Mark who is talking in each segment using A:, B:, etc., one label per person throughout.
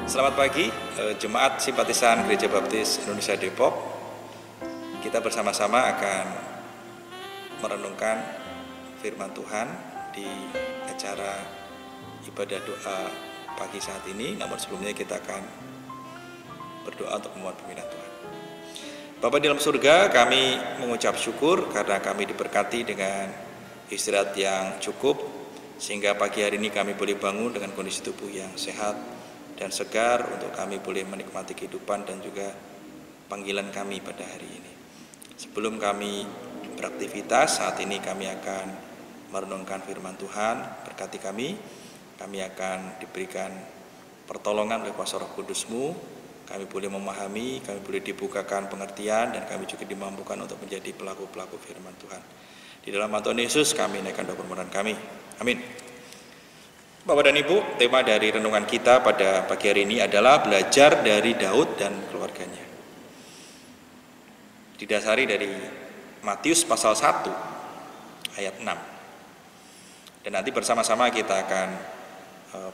A: Selamat pagi, Jemaat Simpatisan Gereja Baptis Indonesia Depok. Kita bersama-sama akan merenungkan firman Tuhan di acara ibadah doa pagi saat ini. Namun sebelumnya kita akan berdoa untuk memohon pembinaan Tuhan. Bapa di dalam surga, kami mengucap syukur karena kami diberkati dengan istirahat yang cukup, sehingga pagi hari ini kami boleh bangun dengan kondisi tubuh yang sehat dan segar untuk kami boleh menikmati kehidupan dan juga panggilan kami pada hari ini. Sebelum kami beraktivitas, saat ini kami akan merenungkan firman Tuhan. Berkati kami akan diberikan pertolongan oleh kuasa Roh Kudus-Mu. Kami boleh memahami, kami boleh dibukakan pengertian, dan kami juga dimampukan untuk menjadi pelaku-pelaku firman Tuhan. Di dalam nama Tuhan Yesus kami naikkan doa permohonan kami. Amin. Bapak dan Ibu, tema dari renungan kita pada pagi hari ini adalah belajar dari Daud dan keluarganya. Didasari dari Matius pasal 1 ayat 6. Dan nanti bersama-sama kita akan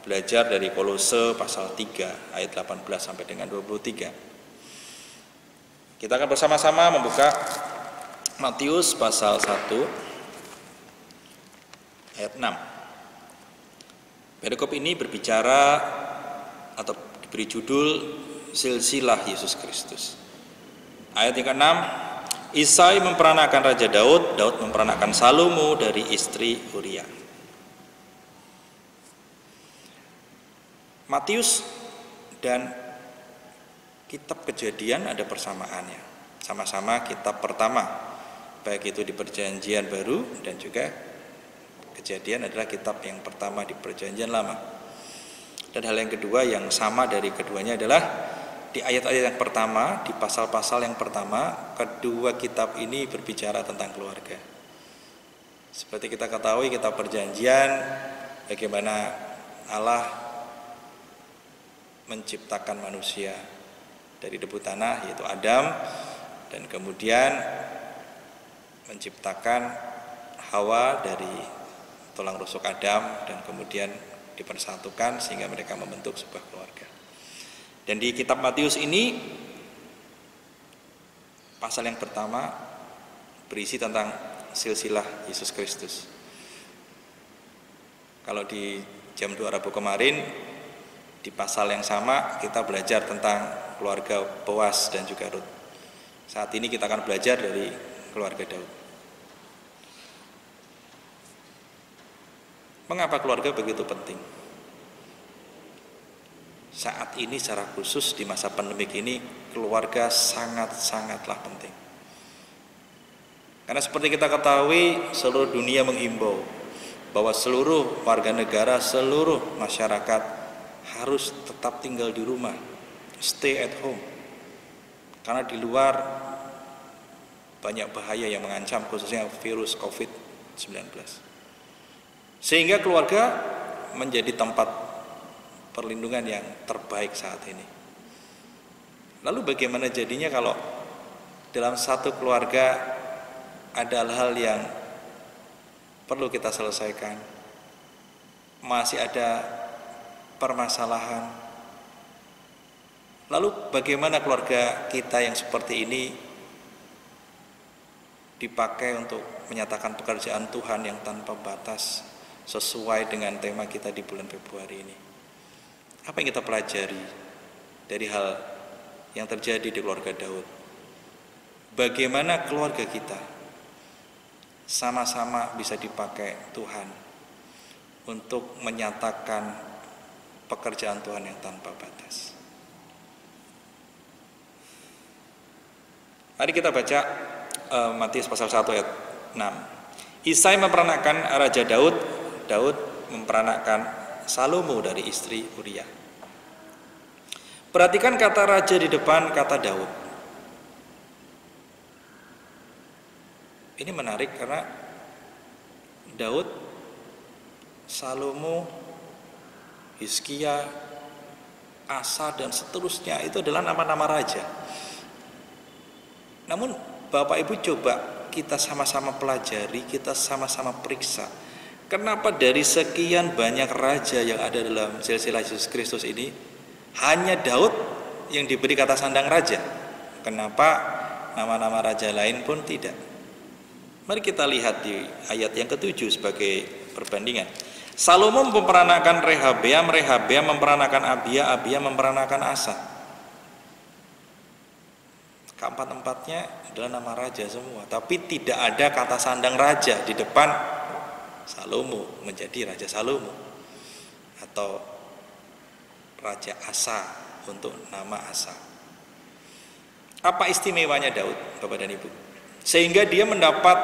A: belajar dari Kolose pasal 3 ayat 18 sampai dengan 23. Kita akan bersama-sama membuka Matius pasal 1 ayat 6. Perikop ini berbicara atau diberi judul Silsilah Yesus Kristus. Ayat yang ke-6, Isai memperanakan Raja Daud, Daud memperanakan Salomo dari istri Uria. Matius dan kitab Kejadian ada persamaannya. Sama-sama kitab pertama, baik itu di Perjanjian Baru dan juga Kejadian adalah kitab yang pertama di Perjanjian Lama. Dan hal yang kedua yang sama dari keduanya adalah di ayat-ayat yang pertama, di pasal-pasal yang pertama, kedua kitab ini berbicara tentang keluarga. Seperti kita ketahui, kitab Perjanjian, bagaimana Allah menciptakan manusia dari debu tanah, yaitu Adam, dan kemudian menciptakan Hawa dari tulang rusuk Adam, dan kemudian dipersatukan sehingga mereka membentuk sebuah keluarga. Dan di kitab Matius ini, pasal yang pertama berisi tentang silsilah Yesus Kristus. Kalau di jam 2 Rabu kemarin, di pasal yang sama kita belajar tentang keluarga Boas dan juga Rut. Saat ini kita akan belajar dari keluarga Daud. Mengapa keluarga begitu penting? Saat ini secara khusus di masa pandemik ini, keluarga sangat-sangatlah penting. Karena seperti kita ketahui, seluruh dunia menghimbau bahwa seluruh warga negara, seluruh masyarakat harus tetap tinggal di rumah, stay at home. Karena di luar banyak bahaya yang mengancam, khususnya virus COVID-19. Sehingga keluarga menjadi tempat perlindungan yang terbaik saat ini. Lalu bagaimana jadinya kalau dalam satu keluarga ada hal-hal yang perlu kita selesaikan, masih ada permasalahan. Lalu bagaimana keluarga kita yang seperti ini dipakai untuk menyatakan pekerjaan Tuhan yang tanpa batas, sesuai dengan tema kita di bulan Februari ini. Apa yang kita pelajari dari hal yang terjadi di keluarga Daud? Bagaimana keluarga kita sama-sama bisa dipakai Tuhan untuk menyatakan pekerjaan Tuhan yang tanpa batas. Mari kita baca Matius pasal 1 ayat 6. Isai memperanakan Raja Daud, Daud memperanakan Salomo dari istri Uria. Perhatikan kata raja di depan kata Daud. Ini menarik karena Daud, Salomo, Hizkia, Asa, dan seterusnya itu adalah nama-nama raja. Namun Bapak Ibu coba kita sama-sama pelajari, kita sama-sama periksa. Kenapa dari sekian banyak raja yang ada dalam silsilah Yesus Kristus ini, Hanya Daud yang diberi kata sandang raja. Kenapa nama-nama raja lain pun tidak? Mari kita lihat di ayat yang ke-7 sebagai perbandingan. Salomo memperanakan Rehabeam, Rehabeam memperanakan Abia, Abia memperanakan Asa. Keempat-empatnya adalah nama raja semua, tapi tidak ada kata sandang raja di depan Salomo menjadi Raja Salomo, atau Raja Asa untuk nama Asa. Apa istimewanya Daud, Bapak dan Ibu? Sehingga dia mendapat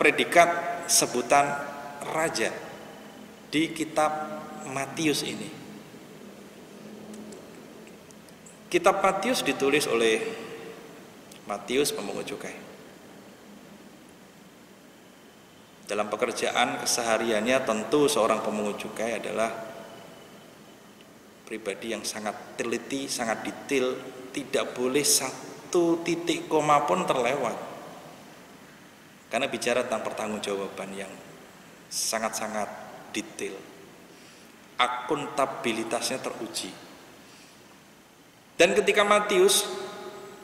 A: predikat sebutan raja di kitab Matius ini. Kitab Matius ditulis oleh Matius pemungut cukai. Dalam pekerjaan kesehariannya tentu seorang pemungut cukai adalah pribadi yang sangat teliti, sangat detail, tidak boleh satu titik koma pun terlewat. Karena bicara tentang pertanggungjawaban yang sangat-sangat detail. Akuntabilitasnya teruji. Dan ketika Matius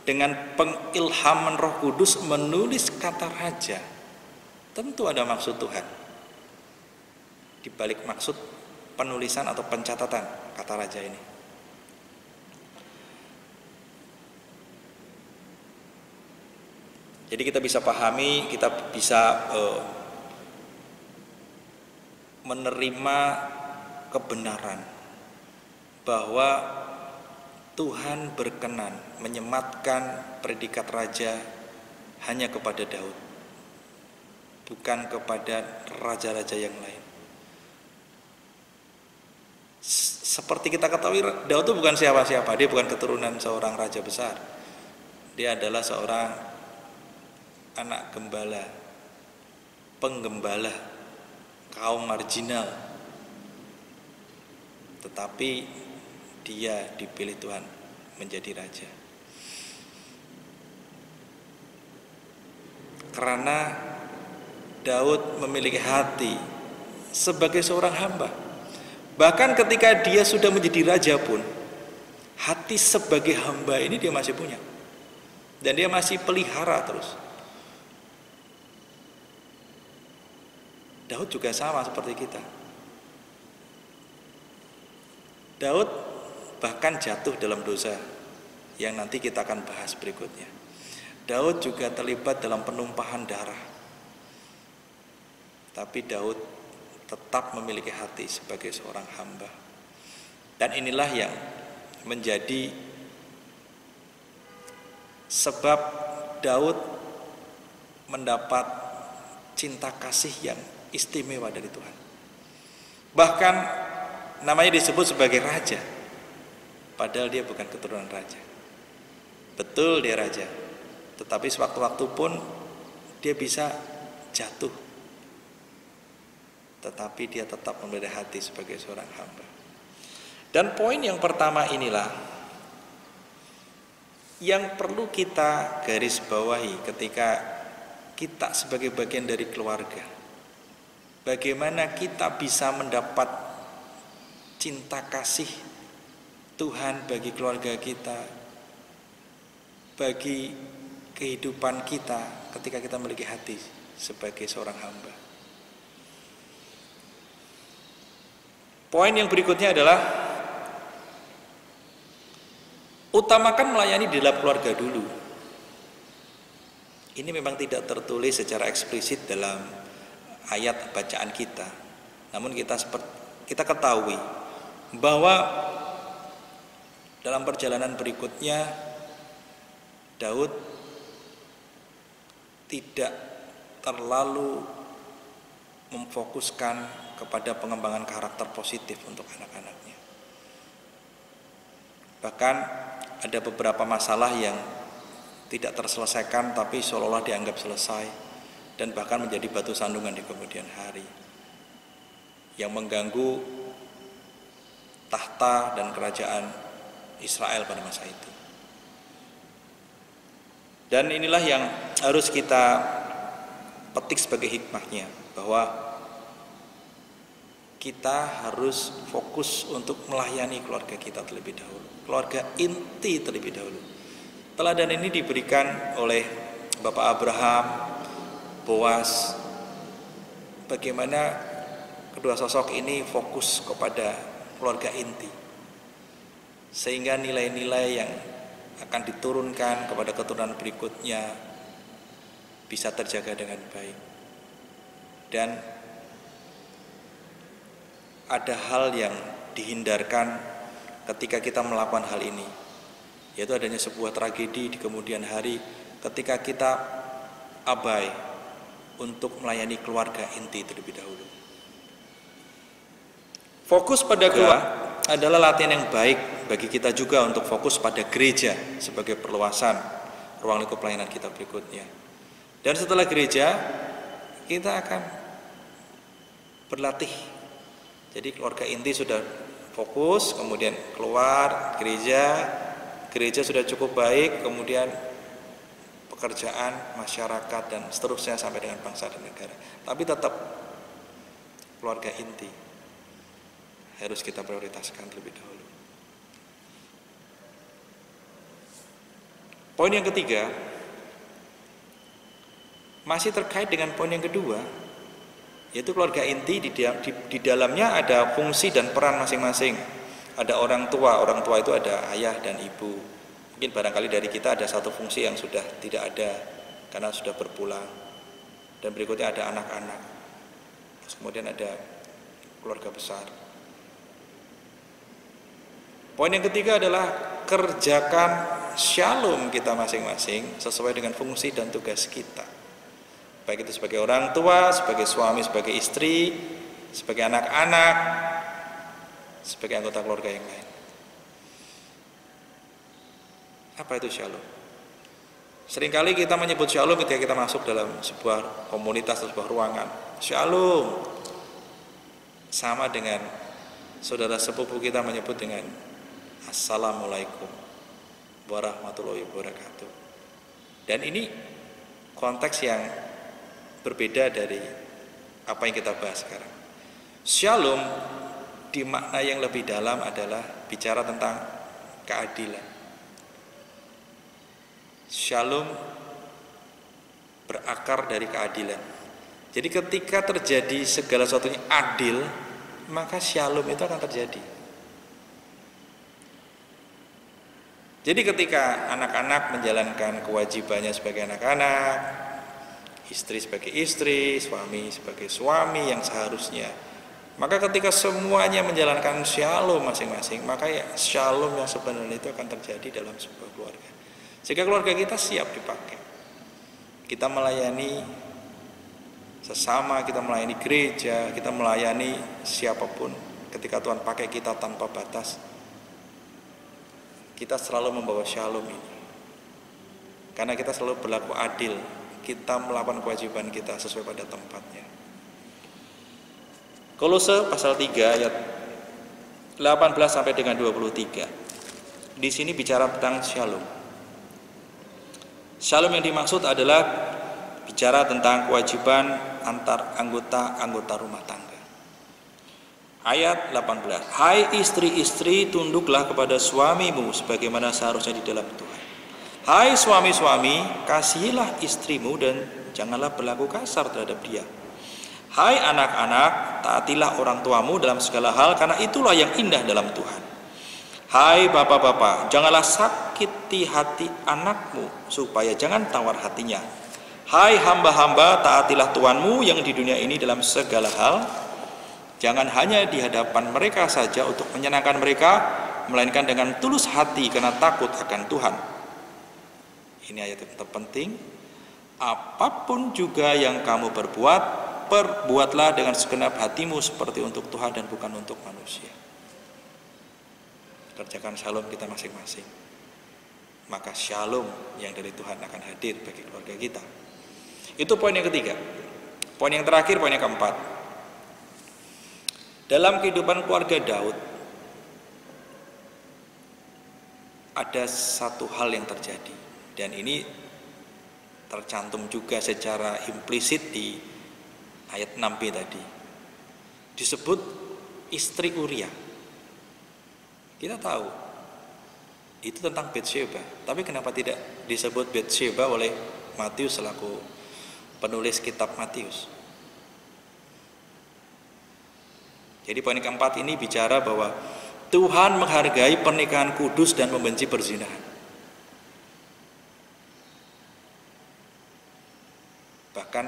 A: dengan pengilhaman Roh Kudus menulis kata raja, tentu ada maksud Tuhan di balik maksud penulisan atau pencatatan kata raja ini. Jadi kita bisa pahami, kita bisa menerima kebenaran bahwa Tuhan berkenan menyematkan predikat raja hanya kepada Daud, bukan kepada raja-raja yang lain. Seperti kita ketahui, Daud itu bukan siapa-siapa, dia bukan keturunan seorang raja besar. Dia adalah seorang anak gembala, penggembala, kaum marginal. Tetapi dia dipilih Tuhan menjadi raja. Karena Daud memiliki hati sebagai seorang hamba. Bahkan ketika dia sudah menjadi raja pun, hati sebagai hamba ini dia masih punya. Dan dia masih pelihara terus. Daud juga sama seperti kita. Daud bahkan jatuh dalam dosa yang nanti kita akan bahas berikutnya. Daud juga terlibat dalam penumpahan darah. Tapi Daud tetap memiliki hati sebagai seorang hamba. Dan inilah yang menjadi sebab Daud mendapat cinta kasih yang istimewa dari Tuhan. Bahkan namanya disebut sebagai raja, padahal dia bukan keturunan raja. Betul dia raja, tetapi sewaktu-waktu pun dia bisa jatuh, tetapi dia tetap memiliki hati sebagai seorang hamba. Dan poin yang pertama inilah yang perlu kita garis bawahi ketika kita sebagai bagian dari keluarga. Bagaimana kita bisa mendapat cinta kasih Tuhan bagi keluarga kita, bagi kehidupan kita ketika kita memiliki hati sebagai seorang hamba. Poin yang berikutnya adalah utamakan melayani di dalam keluarga dulu. Ini memang tidak tertulis secara eksplisit dalam ayat bacaan kita. Namun kita ketahui bahwa dalam perjalanan berikutnya Daud tidak terlalu memfokuskan kepada pengembangan karakter positif untuk anak-anaknya. Bahkan ada beberapa masalah yang tidak terselesaikan tapi seolah-olah dianggap selesai dan bahkan menjadi batu sandungan di kemudian hari yang mengganggu tahta dan kerajaan Israel pada masa itu. Dan inilah yang harus kita petik sebagai hikmahnya, bahwa kita harus fokus untuk melayani keluarga kita terlebih dahulu, keluarga inti terlebih dahulu. Teladan ini diberikan oleh Bapak Abraham, Boas, bagaimana kedua sosok ini fokus kepada keluarga inti, sehingga nilai-nilai yang akan diturunkan kepada keturunan berikutnya bisa terjaga dengan baik. Dan ada hal yang dihindarkan ketika kita melakukan hal ini, yaitu adanya sebuah tragedi di kemudian hari ketika kita abai untuk melayani keluarga inti terlebih dahulu. Fokus pada keluarga adalah latihan yang baik bagi kita juga untuk fokus pada gereja sebagai perluasan ruang lingkup pelayanan kita berikutnya. Dan setelah gereja, kita akan berlatih. Jadi keluarga inti sudah fokus, kemudian keluar gereja sudah cukup baik, kemudian pekerjaan, masyarakat, dan seterusnya sampai dengan bangsa dan negara. Tapi tetap keluarga inti harus kita prioritaskan terlebih dahulu. Poin yang ketiga masih terkait dengan poin yang kedua, yaitu keluarga inti. Di dalamnya ada fungsi dan peran masing-masing. Ada orang tua itu ada ayah dan ibu. Mungkin barangkali dari kita ada satu fungsi yang sudah tidak ada karena sudah berpulang. Dan berikutnya ada anak-anak. Terus kemudian ada keluarga besar. Poin yang ketiga adalah kerjakan shalom kita masing-masing sesuai dengan fungsi dan tugas kita. Baik itu sebagai orang tua, sebagai suami, sebagai istri, sebagai anak-anak, sebagai anggota keluarga yang lain. Apa itu shalom? Seringkali kita menyebut shalom ketika kita masuk dalam sebuah komunitas atau sebuah ruangan. Shalom sama dengan saudara sepupu kita menyebut dengan Assalamualaikum warahmatullahi wabarakatuh. Dan ini konteks yang berbeda dari apa yang kita bahas sekarang. Shalom di makna yang lebih dalam adalah bicara tentang keadilan. Shalom berakar dari keadilan. Jadi ketika terjadi segala sesuatunya adil, maka shalom itu akan terjadi. Jadi ketika anak-anak menjalankan kewajibannya sebagai anak-anak, istri sebagai istri, suami sebagai suami yang seharusnya, maka ketika semuanya menjalankan shalom masing-masing, maka ya shalom yang sebenarnya itu akan terjadi dalam sebuah keluarga. Sehingga keluarga kita siap dipakai. Kita melayani sesama, kita melayani gereja, kita melayani siapapun. Ketika Tuhan pakai kita tanpa batas, kita selalu membawa shalom ini. Karena kita selalu berlaku adil. Kita melakukan kewajiban kita sesuai pada tempatnya. Kolose pasal 3 ayat 18 sampai dengan 23. Di sini bicara tentang shalom. Shalom yang dimaksud adalah bicara tentang kewajiban antar anggota rumah tangga. Ayat 18. Hai istri-istri, tunduklah kepada suamimu sebagaimana seharusnya di dalam Tuhan. Hai suami-suami, kasihilah istrimu dan janganlah berlaku kasar terhadap dia. Hai anak-anak, taatilah orang tuamu dalam segala hal, karena itulah yang indah dalam Tuhan. Hai bapak-bapak, janganlah sakiti hati anakmu, supaya jangan tawar hatinya. Hai hamba-hamba, taatilah Tuhanmu yang di dunia ini dalam segala hal. Jangan hanya di hadapan mereka saja untuk menyenangkan mereka, melainkan dengan tulus hati karena takut akan Tuhan. Ini ayat yang terpenting. Apapun juga yang kamu perbuat, perbuatlah dengan segenap hatimu seperti untuk Tuhan dan bukan untuk manusia. Kerjakan shalom kita masing-masing, maka shalom yang dari Tuhan akan hadir bagi keluarga kita. Itu poin yang ketiga. Poin yang terakhir, poin yang keempat. Dalam kehidupan keluarga Daud, ada satu hal yang terjadi, dan ini tercantum juga secara implisit di ayat 6b tadi. Disebut istri Uria. Kita tahu itu tentang Batsyeba, tapi kenapa tidak disebut Batsyeba oleh Matius selaku penulis kitab Matius? Jadi poin keempat ini bicara bahwa Tuhan menghargai pernikahan kudus dan membenci perzinahan. Bahkan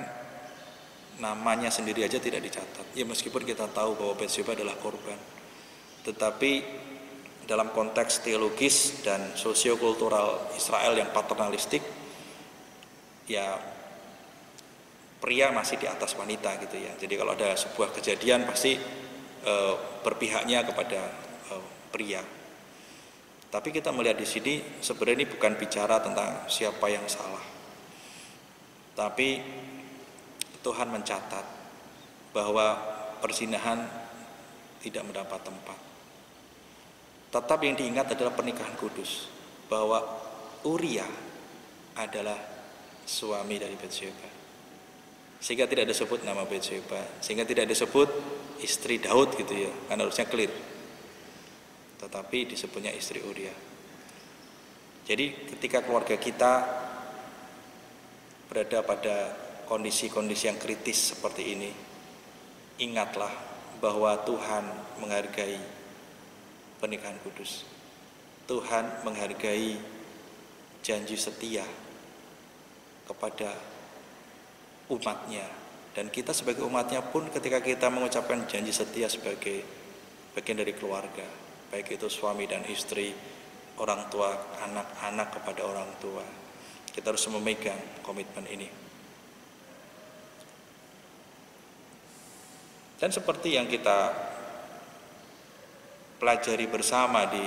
A: namanya sendiri aja tidak dicatat. Ya meskipun kita tahu bahwa Batsyeba adalah korban, tetapi dalam konteks teologis dan sosiokultural Israel yang paternalistik, ya pria masih di atas wanita gitu ya. Jadi kalau ada sebuah kejadian pasti berpihaknya kepada pria. Tapi kita melihat di sini sebenarnya ini bukan bicara tentang siapa yang salah. Tapi Tuhan mencatat bahwa perzinahan tidak mendapat tempat. Tetap yang diingat adalah pernikahan kudus, bahwa Uria adalah suami dari Batsyeba. Sehingga tidak disebut nama Batsyeba, sehingga tidak disebut istri Daud gitu ya, kan harusnya clear. Tetapi disebutnya istri Uria. Jadi ketika keluarga kita berada pada kondisi-kondisi yang kritis seperti ini, ingatlah bahwa Tuhan menghargai pernikahan kudus. Tuhan menghargai janji setia kepada umatnya, dan kita sebagai umatnya pun ketika kita mengucapkan janji setia sebagai bagian dari keluarga, baik itu suami dan istri, orang tua, anak-anak kepada orang tua, kita harus memegang komitmen ini. Dan seperti yang kita pelajari bersama di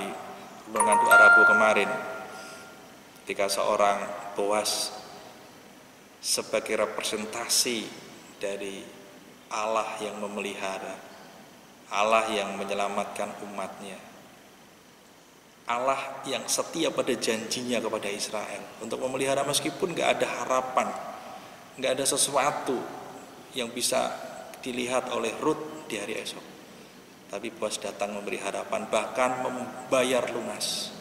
A: renungan doa Rabu kemarin, ketika seorang Boas sebagai representasi dari Allah yang memelihara, Allah yang menyelamatkan umatnya, Allah yang setia pada janjinya kepada Israel untuk memelihara meskipun gak ada harapan, gak ada sesuatu yang bisa dilihat oleh Rut di hari esok. Tapi Boas datang memberi harapan, bahkan membayar lunas,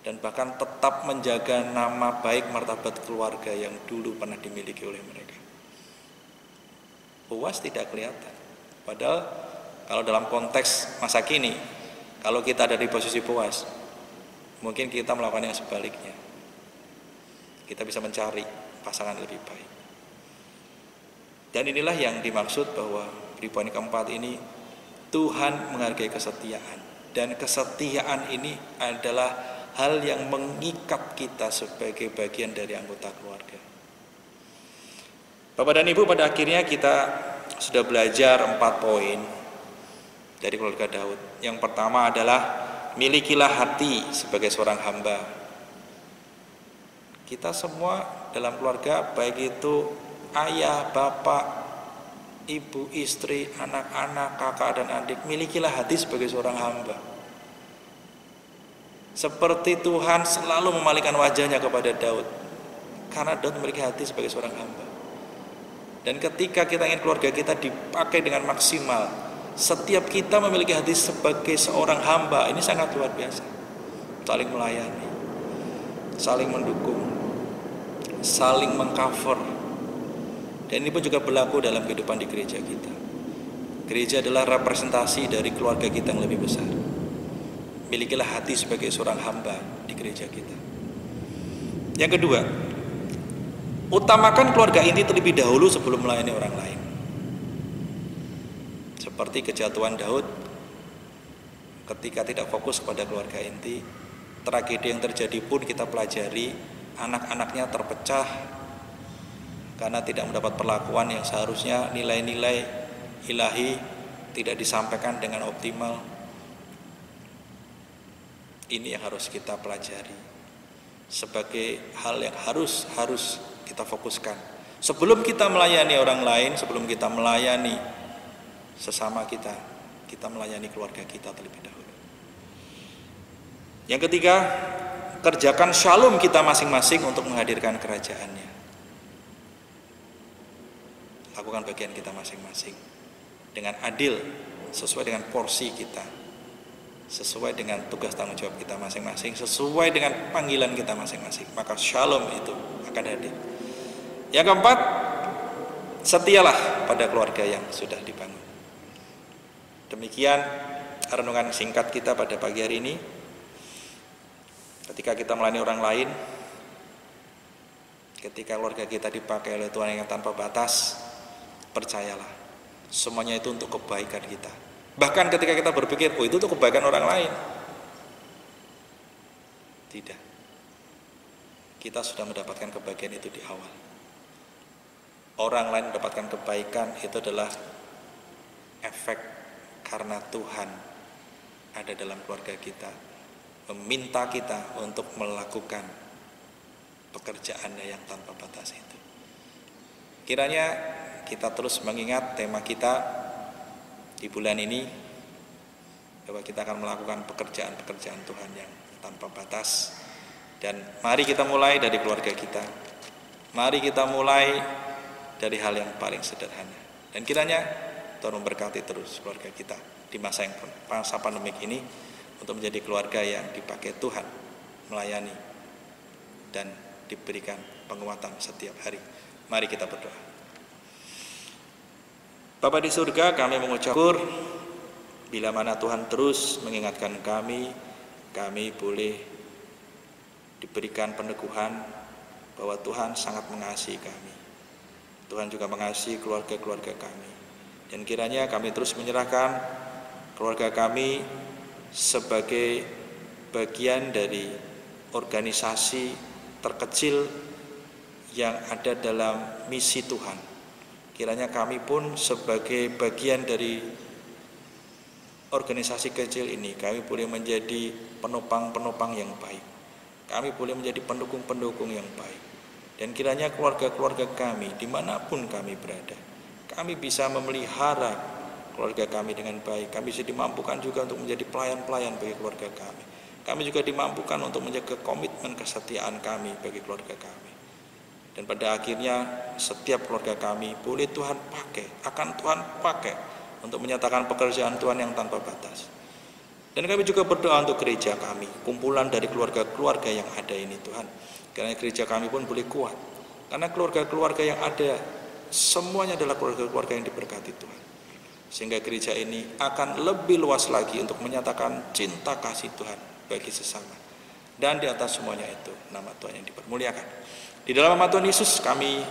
A: dan bahkan tetap menjaga nama baik martabat keluarga yang dulu pernah dimiliki oleh mereka. Boas tidak kelihatan. Padahal kalau dalam konteks masa kini, kalau kita ada di posisi Boas, mungkin kita melakukan yang sebaliknya. Kita bisa mencari pasangan lebih baik. Dan inilah yang dimaksud bahwa di poin keempat ini, Tuhan menghargai kesetiaan, dan kesetiaan ini adalah hal yang mengikat kita sebagai bagian dari anggota keluarga. Bapak dan Ibu, pada akhirnya kita sudah belajar 4 poin dari keluarga Daud. Yang pertama adalah milikilah hati sebagai seorang hamba. Kita semua dalam keluarga, baik itu ayah, bapak, ibu, istri, anak-anak, kakak dan adik, milikilah hati sebagai seorang hamba. Seperti Tuhan selalu memalingkan wajahnya kepada Daud, karena Daud memiliki hati sebagai seorang hamba. Dan ketika kita ingin keluarga kita dipakai dengan maksimal, setiap kita memiliki hati sebagai seorang hamba. Ini sangat luar biasa. Saling melayani, saling mendukung, saling mengcover. Dan ini pun juga berlaku dalam kehidupan di gereja kita. Gereja adalah representasi dari keluarga kita yang lebih besar. Milikilah hati sebagai seorang hamba di gereja kita. Yang kedua, utamakan keluarga inti terlebih dahulu sebelum melayani orang lain. Seperti kejatuhan Daud, ketika tidak fokus kepada keluarga inti, tragedi yang terjadi pun kita pelajari, anak-anaknya terpecah karena tidak mendapat perlakuan yang seharusnya, nilai-nilai ilahi tidak disampaikan dengan optimal. Ini yang harus kita pelajari sebagai hal yang harus kita fokuskan sebelum kita melayani orang lain, sebelum kita melayani sesama kita melayani keluarga kita terlebih dahulu. Yang ketiga, kerjakan shalom kita masing-masing untuk menghadirkan kerajaannya. Lakukan bagian kita masing-masing dengan adil sesuai dengan porsi kita, sesuai dengan tugas tanggung jawab kita masing-masing, sesuai dengan panggilan kita masing-masing, maka shalom itu akan hadir. Yang keempat, setialah pada keluarga yang sudah dibangun. Demikian renungan singkat kita pada pagi hari ini. Ketika kita melayani orang lain, ketika keluarga kita dipakai oleh Tuhan yang tanpa batas, percayalah, semuanya itu untuk kebaikan kita. Bahkan ketika kita berpikir, oh itu untuk kebaikan orang lain, tidak. Kita sudah mendapatkan kebaikan itu di awal. Orang lain mendapatkan kebaikan itu adalah efek karena Tuhan ada dalam keluarga kita, meminta kita untuk melakukan pekerjaannya yang tanpa batas itu. Kiranya kita terus mengingat tema kita di bulan ini, bahwa kita akan melakukan pekerjaan-pekerjaan Tuhan yang tanpa batas. Dan mari kita mulai dari keluarga kita. Mari kita mulai dari hal yang paling sederhana. Dan kiranya Tuhan memberkati terus keluarga kita di masa pandemik ini untuk menjadi keluarga yang dipakai Tuhan melayani dan diberikan penguatan setiap hari. Mari kita berdoa. Bapa di surga, kami mengucap syukur bila mana Tuhan terus mengingatkan kami boleh diberikan peneguhan bahwa Tuhan sangat mengasihi kami. Tuhan juga mengasihi keluarga-keluarga kami. Dan kiranya kami terus menyerahkan keluarga kami sebagai bagian dari organisasi terkecil yang ada dalam misi Tuhan. Kiranya kami pun sebagai bagian dari organisasi kecil ini, kami boleh menjadi penopang-penopang yang baik. Kami boleh menjadi pendukung-pendukung yang baik. Dan kiranya keluarga-keluarga kami, dimanapun kami berada, kami bisa memelihara keluarga kami dengan baik. Kami bisa dimampukan juga untuk menjadi pelayan-pelayan bagi keluarga kami. Kami juga dimampukan untuk menjaga komitmen kesetiaan kami bagi keluarga kami. Dan pada akhirnya setiap keluarga kami boleh Tuhan pakai, akan Tuhan pakai untuk menyatakan pekerjaan Tuhan yang tanpa batas. Dan kami juga berdoa untuk gereja kami, kumpulan dari keluarga-keluarga yang ada ini Tuhan. Karena gereja kami pun boleh kuat. Karena keluarga-keluarga yang ada semuanya adalah keluarga-keluarga yang diberkati Tuhan. Sehingga gereja ini akan lebih luas lagi untuk menyatakan cinta kasih Tuhan bagi sesama. Dan di atas semuanya itu nama Tuhan yang dipermuliakan. Di dalam nama Tuhan Yesus kami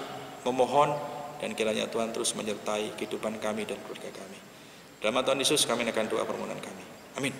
A: memohon, dan kiranya Tuhan terus menyertai kehidupan kami dan keluarga kami. Dalam nama Tuhan Yesus kami akan doa permohonan kami. Amin.